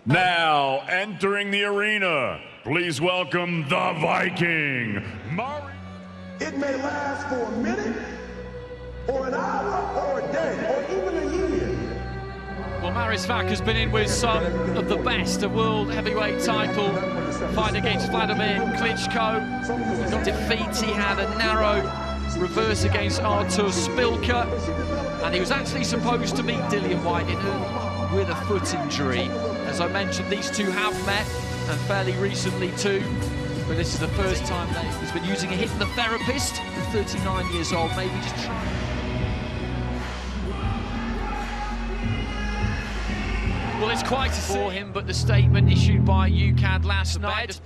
Now entering the arena, please welcome the Viking, It may last for a minute, or an hour, or a day, or even a year. Well, Mariusz Wach has been in with some of the best. A world heavyweight title fight against Vladimir Klitschko. He got defeat. He had a narrow reverse against Artur Spilka, and he was actually supposed to meet Dillian Whyte with a foot injury. As I mentioned, these two have met, and fairly recently too, but this is the first time he's been using a hypnotherapist, 39 years old, maybe just trying. Well, it's quite for him, but the statement issued by UCAD last night,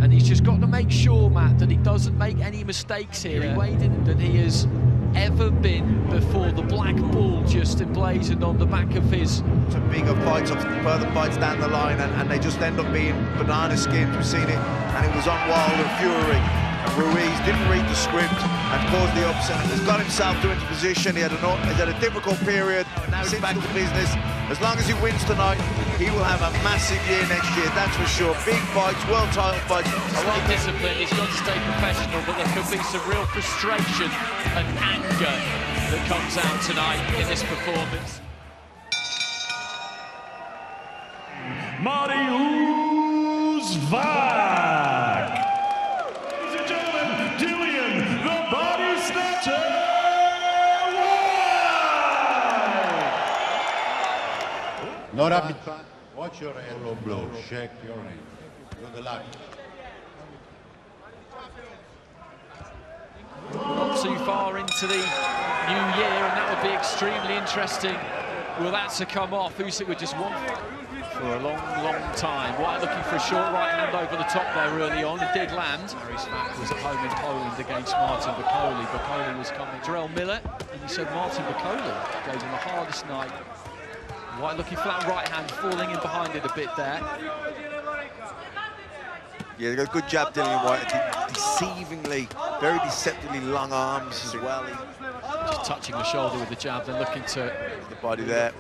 and he's just got to make sure, Matt, that he doesn't make any mistakes here. He waited than he has ever been before. The black ball just emblazoned on the back of his. To bigger fights, further fights down the line, and they just end up being banana skins. We've seen it, and it was on Wilder and Fury. And Ruiz didn't read the script and caused the upset. He's got himself to into position. He had a difficult period. Now he's back to business. As long as he wins tonight, he will have a massive year next year, that's for sure. Big fights, world title fights. Stay disciplined, he's got to stay professional, but there could be some real frustration and anger that comes out tonight in this performance. Mariusz Wach. Ladies and gentlemen, Dillian, the Body Snatcher. No rapid fire. Watch your elbow blow. Shake your hand. Good luck. Not too far into the new year, and that would be extremely interesting. Will that to come off? Usyk would just want for a long, long time. Whyte looking for a short right hand over the top there early on. It did land. Mariusz Wach was at home in Poland against Martin Bakole. Bakole was coming. Jarrell Miller, and he said Martin Bakole gave him the hardest night. Whyte looking for that right hand, falling in behind it a bit there. Yeah, they got a good jab, Dillian Whyte. Deceivingly, very deceptively long arms as well. Just touching the shoulder with the jab, then looking to the body there.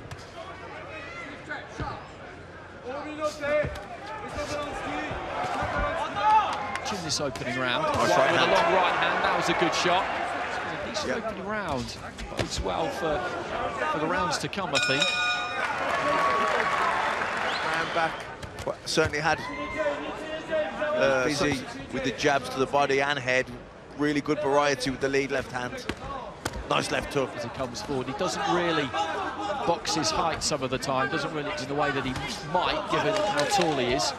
In this opening round, with a long right hand, that was a good shot. A decent opening round. Bodes well for the rounds to come, I think. Round back, well, certainly had busy with the jabs to the body and head. Really good variety with the lead left hand. Nice left hook as he comes forward. He doesn't really box his height some of the time. Doesn't really in the way that he might, given how tall he is.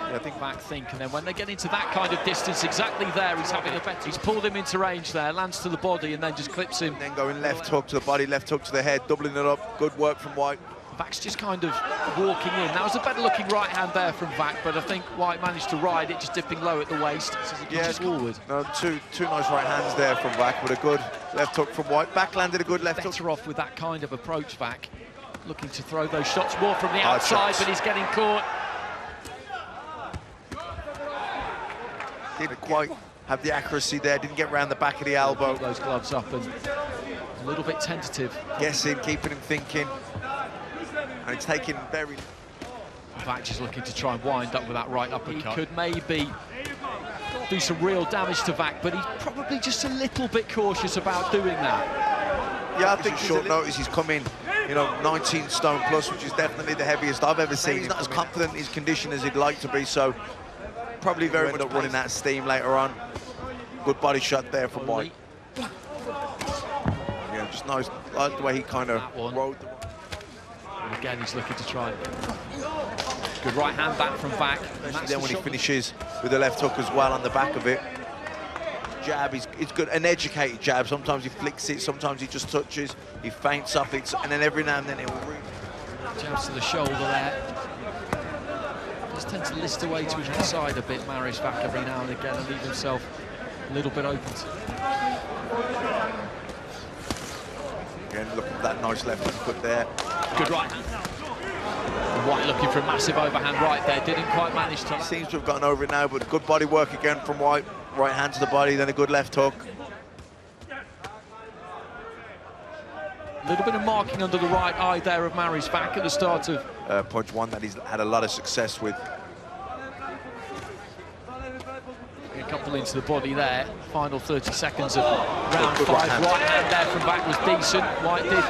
I think Wach and then when they get into that kind of distance, exactly there, he's having a better. He's pulled him into range there, lands to the body, and then just clips him. And then going left hook to the body, left hook to the head, doubling it up. Good work from Whyte. Wach's just kind of walking in. That was a better looking right hand there from Wach, but I think Whyte managed to ride it, just dipping low at the waist as he comes forward. No, two nice right hands there from Wach, but a good left hook from Whyte. Back landed a good left hook. Better off with that kind of approach, Wach. Looking to throw those shots more from the outside, but he's getting caught. Didn't quite have the accuracy there, didn't get round the back of the elbow. Those gloves up and a little bit tentative. Guessing, keeping him thinking. And it's taking very... Wach just looking to try and wind up with that right uppercut. He could maybe do some real damage to Wach, but he's probably just a little bit cautious about doing that. Yeah, I think short notice he's come in, you know, 19 stone plus, which is definitely the heaviest I've ever seen. He's not as confident in his condition as he'd like to be, so probably very much running that steam later on. Good body shot there from Whyte. Yeah, just nice. I like the way he kind of rode the... And again, he's looking to try. Good right hand back from Wach. Especially then when he finishes with the left hook as well on the back of it. Jab, it's good, an educated jab. Sometimes he flicks it, sometimes he just touches, he feints off it, and then every now and then he'll jabs to the shoulder there. Just tends to list away to his side a bit, Mariusz Wach, every now and again, and leave himself a little bit open. Again, look at that nice left hook there. Good right hand. Whyte looking for a massive overhand right there, didn't quite manage to... Seems to have gotten over it now, but good body work again from Whyte. Right hand to the body, then a good left hook. A little bit of marking under the right eye there of Mariusz Wach at the start of... punch, one that he's had a lot of success with. A couple into the body there. Final 30 seconds of round Good 5. right hand. Right hand there from Wach was decent. Whyte did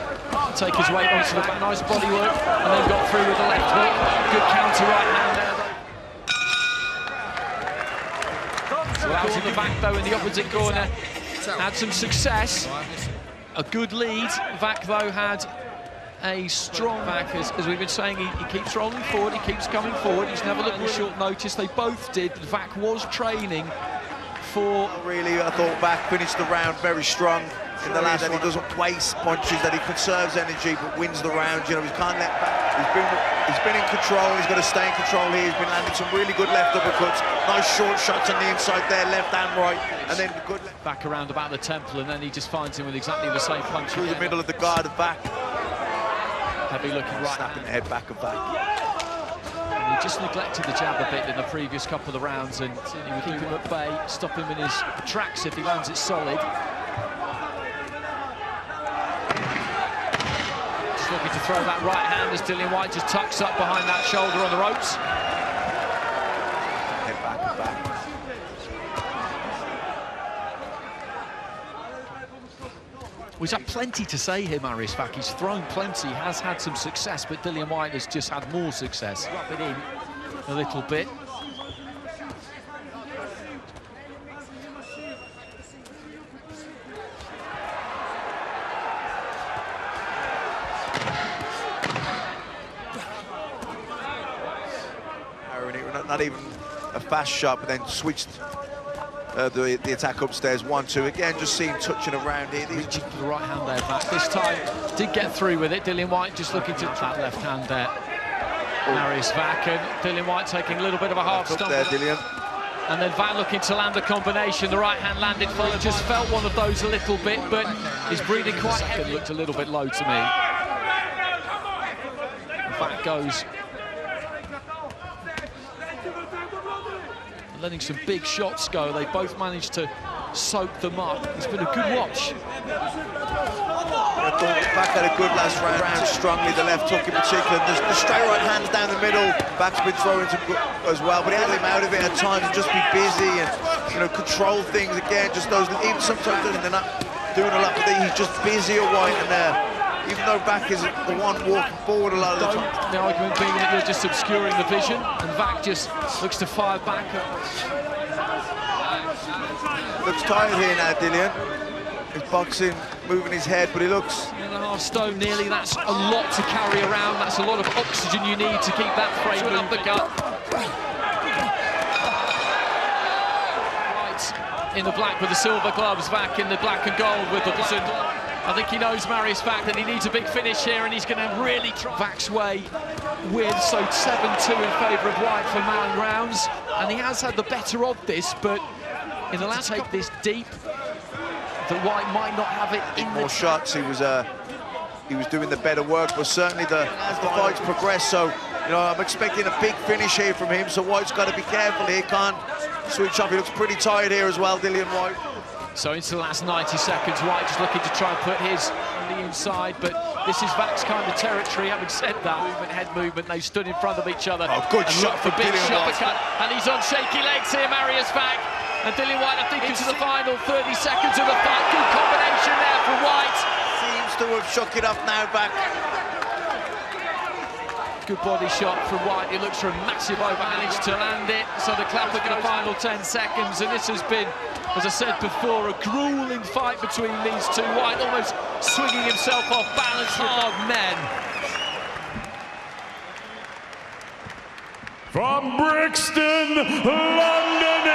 take his weight onto the back. Nice body work, and then got through with the left hook. Good counter right hand there. So out in the back though in the opposite corner. Had some success. A good lead. Wach though had a strong Wach, as we've been saying, he keeps rolling forward, he keeps coming forward, he's never looked at short notice. They both did, but Wach was training for... Really, I thought Wach finished the round very strong in the last one. He doesn't waste punches, that he conserves energy but wins the round. You know, he can't let back. He's been in control, he's got to stay in control here. He's been landing some really good left uppercuts, nice short shots on the inside there, left and right, and then good left. Back around about the temple, and then he just finds him with exactly the same punch. Through the middle of the guard of Wach. Heavy looking right Snapping hand. the head back of Wach. And he just neglected the jab a bit in the previous couple of rounds, and he would keep him at bay, stop him in his tracks if he lands it solid. Just looking to throw that right hand as Dillian Whyte just tucks up behind that shoulder on the ropes. Head back and back. He's had plenty to say here, Mariusz Wach. He's thrown plenty, has had some success, but Dillian Whyte has just had more success. Rub it in a little bit. Not even a fast shot, but then switched the attack upstairs. 1-2 again, just seen touching around here. Reaching for the right hand there, Wach. This time did get through with it. Dillian Whyte just looking to that left hand there. Mariusz Wach, and Dillian Whyte taking a little bit of a hard stomp there, Dillian. And then Wach looking to land the combination. The right hand landed full. Just felt one of those a little bit, but he's breathing quite heavy. Looked a little bit low to me. Wach goes. Letting some big shots go. They both managed to soak them up. It's been a good watch. I thought Wach had a good last round strongly, the left hook in particular. The straight right hands down the middle. Wach's been throwing some good as well, but he had him out of it at times and just be busy and, you know, control things again. Just those, even sometimes they're not doing a lot, but he's just busy at Whyte and there. Even though Wach is the one walking forward a lot of the time. The argument being that you're just obscuring the vision, and Wach just looks to fire back. Looks tired here now, Dillian. He's boxing, moving his head, but he looks... 1.5 stone nearly, that's a lot to carry around. That's a lot of oxygen you need to keep that frame up the gut. Right in the black with the silver gloves, Wach in the black and gold with the black. I think he knows Mariusz Wach that he needs a big finish here, and he's going to really try. Wach's way win, so 7-2 in favour of Whyte for 9 rounds, and he has had the better of this, but in the last take this deep, that Whyte might not have it in more shots. He was doing the better work, but certainly as the fights progress, so you know, I'm expecting a big finish here from him. So Whyte's got to be careful here. Can't switch up. He looks pretty tired here as well, Dillian Whyte. So into the last 90 seconds, Whyte just looking to try and put his on the inside, but this is Wach's kind of territory. Having said that, head movement, they stood in front of each other. Oh, good shot for big Dillian shot, Whyte. and he's on shaky legs here, Mariusz Wach. And Dillian Whyte, I think, into the final 30 seconds of the fight. Good combination there for Whyte. Seems to have shook it up now, Wach. Good body shot from Whyte. He looks for a massive overhand to land it. So the clap for the final 10 seconds. And this has been, as I said before, a grueling fight between these two. Whyte almost swinging himself off balance. Hard men. From Brixton, London,